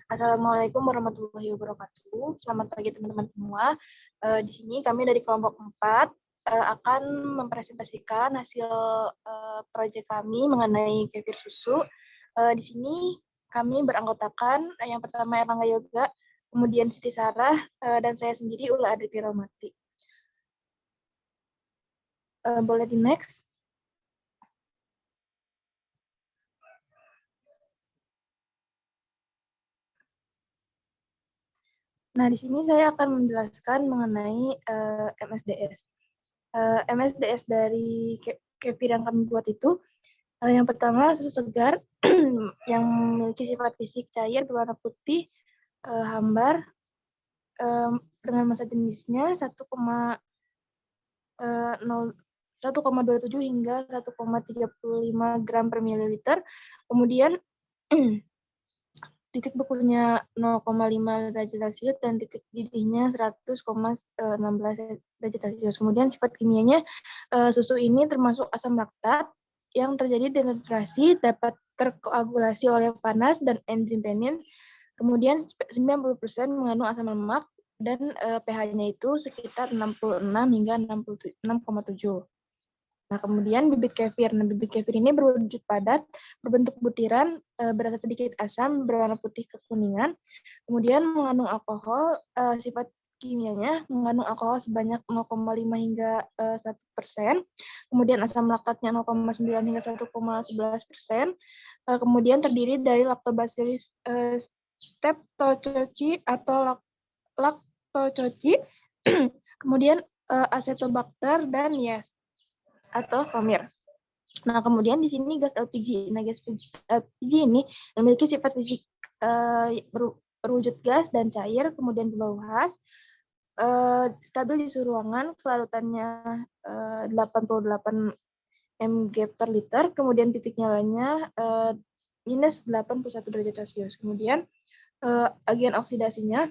Assalamualaikum warahmatullahi wabarakatuh. Selamat pagi teman-teman semua. Di sini kami dari kelompok 4 akan mempresentasikan hasil proyek kami mengenai kefir susu. Di sini kami beranggotakan yang pertama Erlangga Yoga, kemudian Siti Sarah, dan saya sendiri Ula Adri Piromati. Boleh di next. Nah, di sini saya akan menjelaskan mengenai MSDS. MSDS dari kefir yang kami buat itu, yang pertama susu segar yang memiliki sifat fisik cair berwarna putih, hambar, dengan massa jenisnya 1,27 hingga 1,35 gram per mililiter. Kemudian titik bekunya 0,5 derajat Celcius dan titik didihnya 100,16 derajat Celcius. Kemudian sifat kimianya, susu ini termasuk asam laktat yang terjadi denaturasi, dapat terkoagulasi oleh panas dan enzim renin. Kemudian 90% mengandung asam lemak dan pH-nya itu sekitar 66 hingga 6,7. Nah, kemudian bibit kefir. Nah, bibit kefir ini berwujud padat, berbentuk butiran, berasa sedikit asam, berwarna putih kekuningan. Kemudian mengandung alkohol, sifat kimianya mengandung alkohol sebanyak 0,5 hingga 1%. Kemudian asam laktatnya 0,9 hingga 1,11%. Kemudian terdiri dari Lactobacillus streptococcus atau lactococcus, kemudian Acetobacter dan yeast atau Famir. Nah, kemudian di sini gas LPG. Nah, gas LPG ini memiliki sifat fisik berwujud gas dan cair, kemudian berbau khas, stabil di suhu ruangan, kelarutannya 88 mg per liter, kemudian titik nyalanya minus 81 derajat Celcius. Kemudian agen oksidasinya,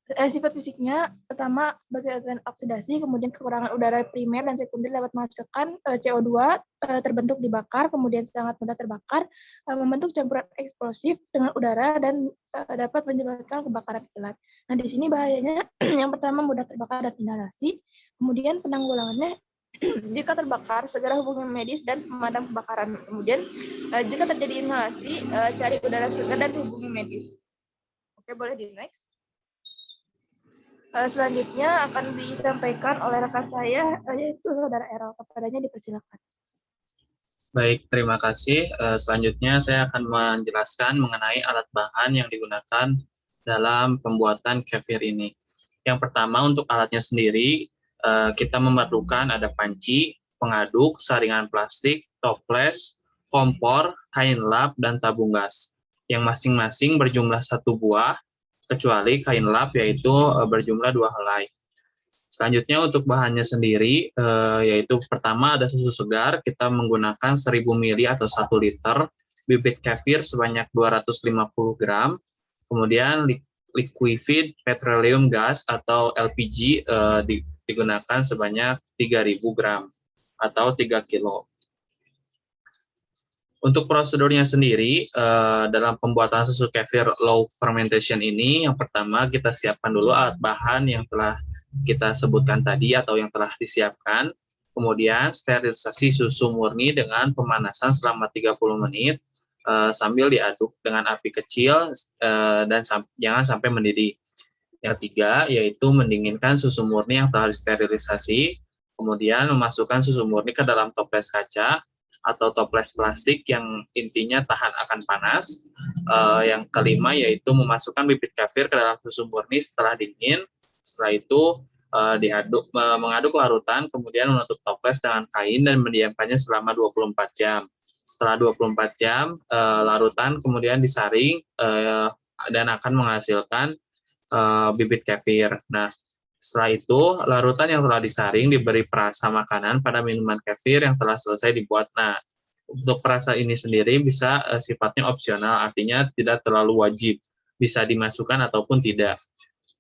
sifat fisiknya pertama sebagai agen oksidasi, kemudian kekurangan udara primer dan sekunder dapat menghasilkan CO2 terbentuk dibakar, kemudian sangat mudah terbakar, membentuk campuran eksplosif dengan udara dan dapat menyebabkan kebakaran kilat. Nah, di sini bahayanya yang pertama mudah terbakar dan inhalasi, kemudian penanggulangannya jika terbakar segera hubungi medis dan pemadam kebakaran. Kemudian jika terjadi inhalasi, cari udara segar dan hubungi medis. Oke, boleh di next. Selanjutnya akan disampaikan oleh rekan saya, yaitu Saudara Errol. Kepadanya dipersilakan. Baik, terima kasih. Selanjutnya saya akan menjelaskan mengenai alat bahan yang digunakan dalam pembuatan kefir ini. Yang pertama, untuk alatnya sendiri, kita memerlukan ada panci, pengaduk, saringan plastik, toples, kompor, kain lap, dan tabung gas, yang masing-masing berjumlah 1 buah, kecuali kain lap yaitu berjumlah 2 helai. Selanjutnya untuk bahannya sendiri, yaitu pertama ada susu segar, kita menggunakan 1000 ml atau 1 liter, bibit kefir sebanyak 250 gram, kemudian liquefied petroleum gas atau LPG digunakan sebanyak 3000 gram atau 3 kilo. Untuk prosedurnya sendiri, dalam pembuatan susu kefir low fermentation ini, yang pertama kita siapkan dulu alat bahan yang telah kita sebutkan tadi atau yang telah disiapkan. Kemudian sterilisasi susu murni dengan pemanasan selama 30 menit, sambil diaduk dengan api kecil dan jangan sampai mendidih. Yang tiga, yaitu mendinginkan susu murni yang telah disterilisasi, kemudian memasukkan susu murni ke dalam toples kaca atau toples plastik yang intinya tahan akan panas. Yang kelima yaitu memasukkan bibit kefir ke dalam susu murni setelah dingin. Setelah itu mengaduk larutan, kemudian menutup toples dengan kain dan mendiamkannya selama 24 jam. Setelah 24 jam, larutan kemudian disaring dan akan menghasilkan bibit kefir. Nah, setelah itu, larutan yang telah disaring diberi perasa makanan pada minuman kefir yang telah selesai dibuat. Nah, untuk perasa ini sendiri bisa sifatnya opsional, artinya tidak terlalu wajib, bisa dimasukkan ataupun tidak.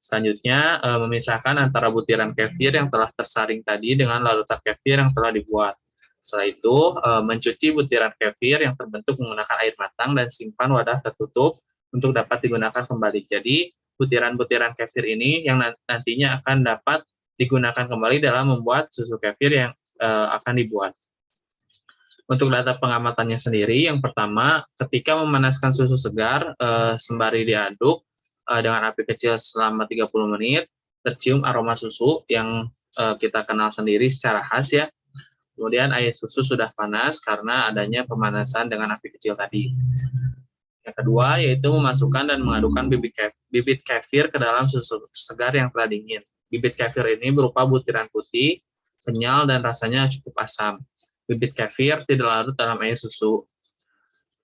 Selanjutnya, memisahkan antara butiran kefir yang telah tersaring tadi dengan larutan kefir yang telah dibuat. Setelah itu, mencuci butiran kefir yang terbentuk menggunakan air matang dan simpan wadah tertutup untuk dapat digunakan kembali. Jadi, butiran-butiran kefir ini yang nantinya akan dapat digunakan kembali dalam membuat susu kefir yang akan dibuat. Untuk data pengamatannya sendiri, yang pertama, ketika memanaskan susu segar, sembari diaduk, dengan api kecil selama 30 menit, tercium aroma susu yang kita kenal sendiri secara khas ya. Kemudian air susu sudah panas karena adanya pemanasan dengan api kecil tadi. Yang kedua yaitu memasukkan dan mengadukkan bibit kefir ke dalam susu segar yang telah dingin. Bibit kefir ini berupa butiran putih, kenyal dan rasanya cukup asam. Bibit kefir tidak larut dalam air susu.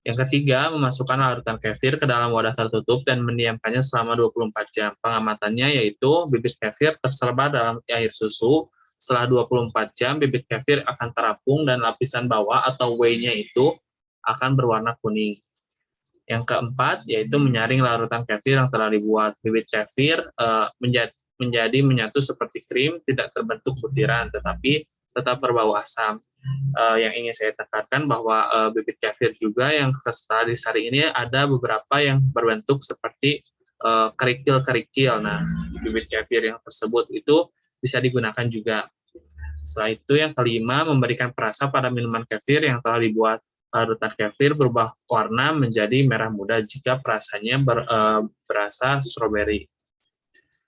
Yang ketiga, memasukkan larutan kefir ke dalam wadah tertutup dan mendiamkannya selama 24 jam. Pengamatannya yaitu bibit kefir tersebar dalam air susu. Setelah 24 jam, bibit kefir akan terapung dan lapisan bawah atau whey-nya itu akan berwarna kuning. Yang keempat, yaitu menyaring larutan kefir yang telah dibuat. Bibit kefir menjadi menyatu seperti krim, tidak terbentuk butiran, tetapi tetap berbau asam. Yang ingin saya tekankan bahwa bibit kefir juga yang setelah disaring ini ada beberapa yang berbentuk seperti kerikil-kerikil. Nah, bibit kefir yang tersebut itu bisa digunakan juga. Setelah itu yang kelima, memberikan perasa pada minuman kefir yang telah dibuat. Larutan kefir berubah warna menjadi merah muda jika perasanya berasa stroberi.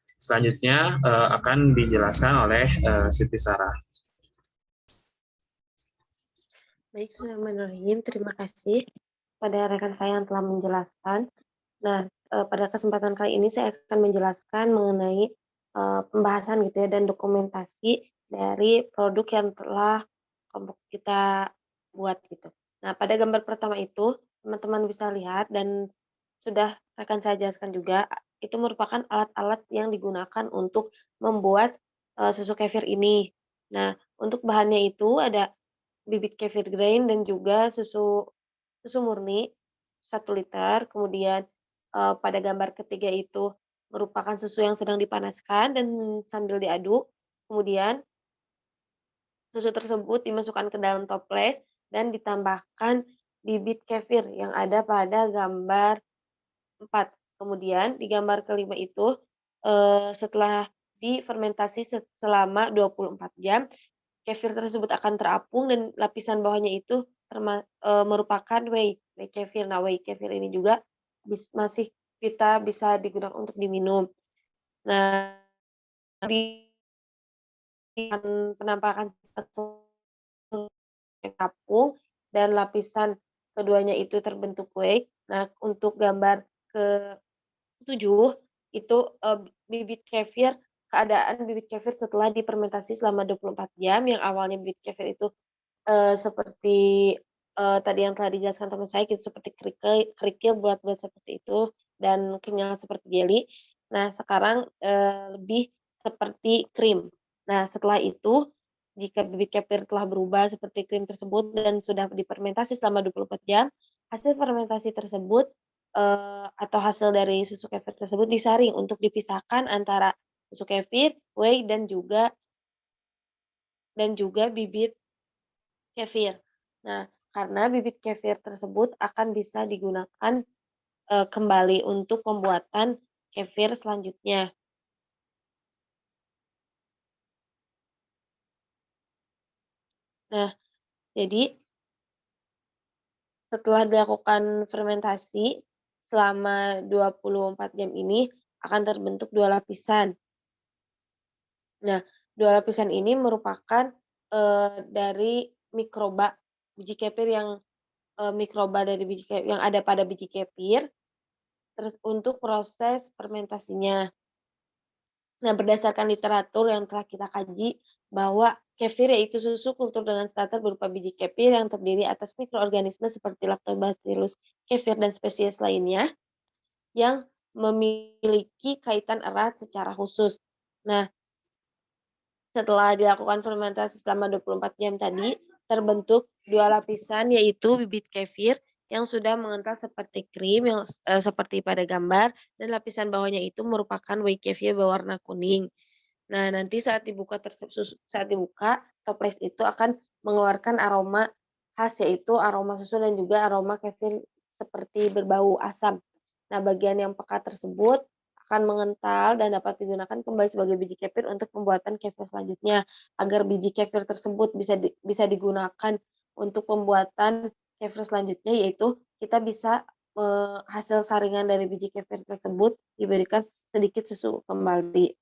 Selanjutnya akan dijelaskan oleh Siti Sarah. Baik, Bismillahirrahmanirrahim. Terima kasih pada rekan saya yang telah menjelaskan. Nah, pada kesempatan kali ini saya akan menjelaskan mengenai pembahasan gitu ya dan dokumentasi dari produk yang telah kelompok kita buat gitu. Nah, pada gambar pertama itu teman-teman bisa lihat dan sudah akan saya jelaskan juga, itu merupakan alat-alat yang digunakan untuk membuat susu kefir ini. Nah, untuk bahannya itu ada bibit kefir grain dan juga susu murni 1 liter, kemudian, pada gambar ketiga itu merupakan susu yang sedang dipanaskan dan sambil diaduk, kemudian susu tersebut dimasukkan ke dalam toples dan ditambahkan bibit kefir yang ada pada gambar 4. Kemudian di gambar kelima itu, setelah difermentasi selama 24 jam, kefir tersebut akan terapung dan lapisan bawahnya itu merupakan whey kefir. Nah, whey kefir ini juga masih kita bisa digunakan untuk diminum. Nah, di penampakan terapung dan lapisan keduanya itu terbentuk whey. Nah, untuk gambar ke-7 itu, keadaan bibit kefir setelah difermentasi selama 24 jam, yang awalnya bibit kefir itu seperti, tadi yang telah dijelaskan teman saya gitu, seperti kerikil bulat-bulat seperti itu, dan kenyal seperti jelly. Nah, sekarang, lebih seperti krim. Nah, setelah itu, jika bibit kefir telah berubah seperti krim tersebut dan sudah difermentasi selama 24 jam, hasil fermentasi tersebut, atau hasil dari susu kefir tersebut disaring untuk dipisahkan antara susu kefir, whey, dan juga bibit kefir. Nah, karena bibit kefir tersebut akan bisa digunakan, kembali untuk pembuatan kefir selanjutnya. Nah, jadi setelah dilakukan fermentasi selama 24 jam ini akan terbentuk 2 lapisan. Nah, 2 lapisan ini merupakan, dari mikroba biji kefir yang mikroba dari yang ada pada biji kefir, terus untuk proses fermentasinya. Nah, berdasarkan literatur yang telah kita kaji bahwa kefir yaitu susu kultur dengan starter berupa biji kefir yang terdiri atas mikroorganisme seperti Lactobacillus kefir dan spesies lainnya yang memiliki kaitan erat secara khusus. Nah, setelah dilakukan fermentasi selama 24 jam tadi, terbentuk 2 lapisan yaitu bibit kefir yang sudah mengental seperti krim yang seperti pada gambar, dan lapisan bawahnya itu merupakan whey kefir berwarna kuning. Nah, nanti saat dibuka, toples itu akan mengeluarkan aroma khas, yaitu aroma susu dan juga aroma kefir seperti berbau asam. Nah, bagian yang pekat tersebut akan mengental dan dapat digunakan kembali sebagai biji kefir untuk pembuatan kefir selanjutnya. Agar biji kefir tersebut bisa digunakan untuk pembuatan kefir selanjutnya, yaitu kita bisa hasil saringan dari biji kefir tersebut diberikan sedikit susu kembali.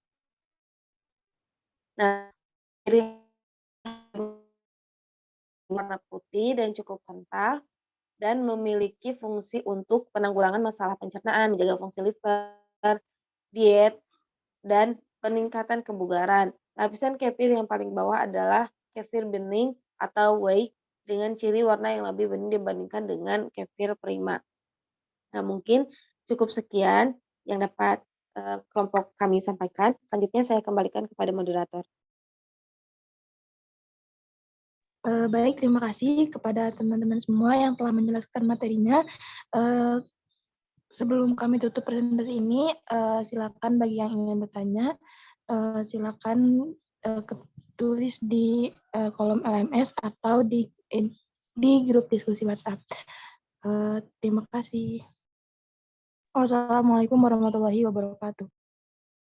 Nah, warna putih dan cukup kental dan memiliki fungsi untuk penanggulangan masalah pencernaan, menjaga fungsi liver, diet, dan peningkatan kebugaran. Lapisan kefir yang paling bawah adalah kefir bening atau whey dengan ciri warna yang lebih bening dibandingkan dengan kefir prima. Nah, mungkin cukup sekian yang dapat kelompok kami sampaikan. Selanjutnya saya kembalikan kepada moderator. Baik, terima kasih kepada teman-teman semua yang telah menjelaskan materinya. Sebelum kami tutup presentasi ini, silakan bagi yang ingin bertanya, silakan tulis di kolom LMS atau di grup diskusi WhatsApp. Terima kasih. Wassalamualaikum warahmatullahi wabarakatuh.